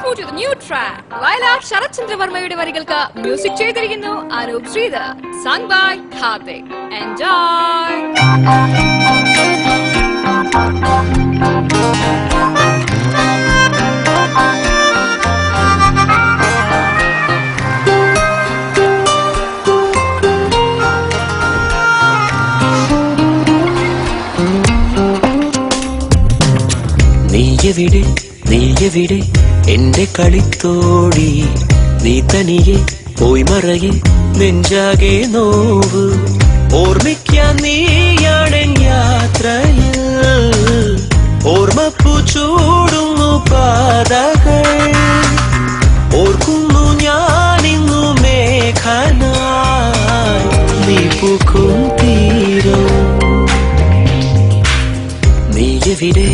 move to the new track. Lilac Sharat Chandra Varmayude varigalkku music cheythirikkunnu Anup Sridhar, sung by Karthik. Enjoy. നീയെവിടെ എന്റെ കളിത്തോടി, നീ തനിയെ പോയി മറയെ നെഞ്ചാകെ now. ഓർമ്മിക്കാൻ നീയാണെൻ യാത്രയിൽ, ഓർമ്മപ്പൂ ചൂടുന്നു പാതകൾ. ഓർക്കുന്നു ഞാനിന്നു മേഘനായി, നീ പൂക്കും തീരം. നീയെവിടെ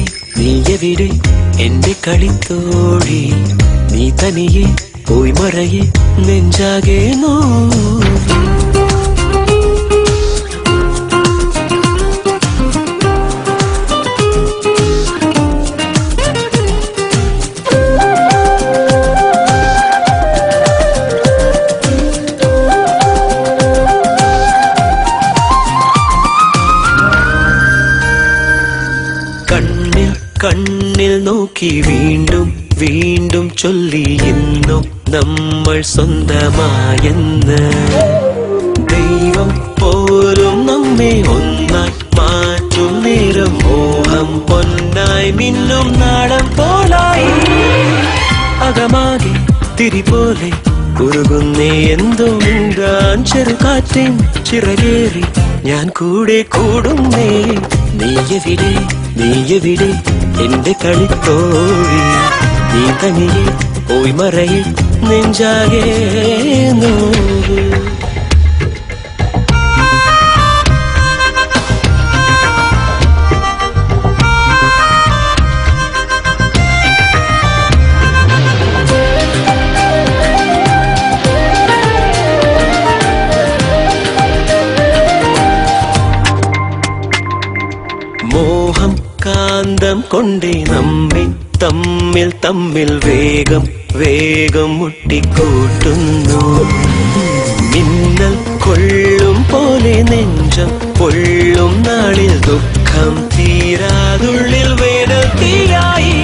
എന്റെ കളിത്തോടി, നീ തനിയെ പോയി മറയെ നെഞ്ചാകെ നോവ്. കണ്ണിൽ നോക്കി വീണ്ടും വീണ്ടും ചൊല്ലി ഇന്നും നമ്മൾ സ്വന്തമായെന്ന്. ദൈവം പോലും നമ്മെ ഒന്നായി മാറ്റും നേരം, മോഹം പൊന്നായി മിന്നും നാളം പോലായി. അകമാകെ തിരി പോലെ ഉരുകുന്നേ എന്തോ മൂടാൻ ചെറുകാറ്റിൻ ചിറകേറി ഞാൻ കൂടെ കൂടുന്നേ. നീയെവിടെ എന്റെ കളിത്തോഴി, നീ തനിയെ പോയി മറയെ നെഞ്ചാകെ നോവ്. മോഹം കാന്തം കൊണ്ടേ നമ്മെ തമ്മിൽ തമ്മിൽ വേഗം വേഗം മുട്ടിക്കൂട്ടുന്നു. മിന്നൽ കൊള്ളും പോലെ നെഞ്ചം പൊള്ളും നാളിൽ ദുഃഖം തീരാതുള്ളിൽ വേനൽ തീയായി.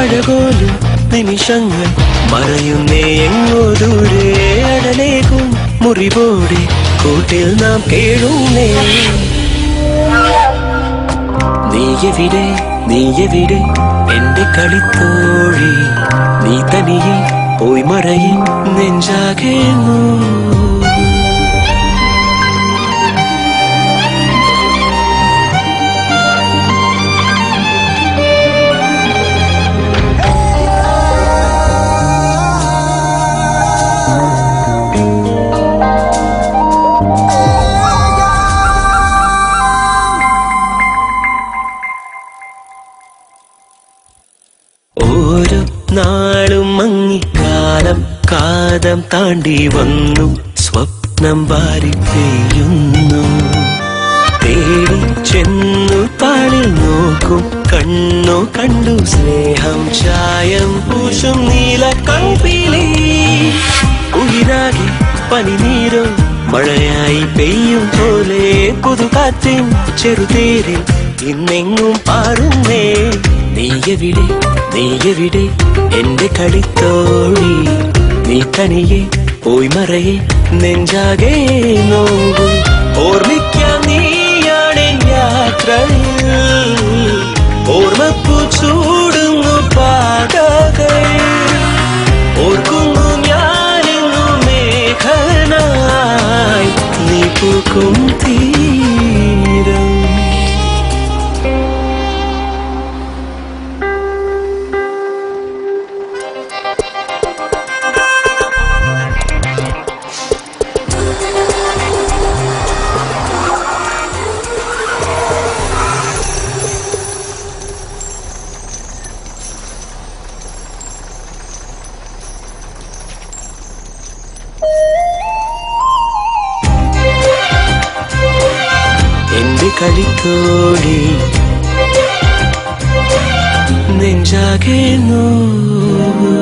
അഴകോലും നിമിഷങ്ങൾ മറയുന്നേ എങ്ങോ ദൂരെ, അടലേക്കും മുറിവോടെ കൂട്ടിൽ നാം കേഴുന്നേ. നീയെവിടെ എന്റെ കളിത്തോഴി, നീ തനിയെ പോയി മറയെ നെഞ്ചാകെ നോവ്. ഓരോ നാളും മങ്ങിക്കാലം കാതം താണ്ടി വന്നു, സ്വപ്നം വാരി പെയ്യുന്നു. തേടി ചെന്നു താളിൽ നോക്കും കണ്ണു കണ്ടു സ്നേഹം ചായം പൂശും നീല കൺപീലി. ഉയിരാകെ പനിനീരോ മഴയായി പെയ്യും പോലെ പുതുകാറ്റിൻ ചെറുതേരിൽ ഇന്നെങ്ങും പാറുന്നേ. നീയെവിടെ എന്റെ കളിത്തോഴി, നീ തനിയെ പോയി മറയെ നെഞ്ചാകെ നോവ്. ഓർമ്മിക്കാൻ നീയാണെൻ യാത്രയിൽ, ഓർമ്മപ്പൂ ചൂടുന്നു പാതകൾ. ഓർക്കുന്നു ഞാനിന്നു മേഘനായി, നീ പൂക്കും തീരം. കളിത്തോഴി നെഞ്ച നെഞ്ചാകെ നോവ്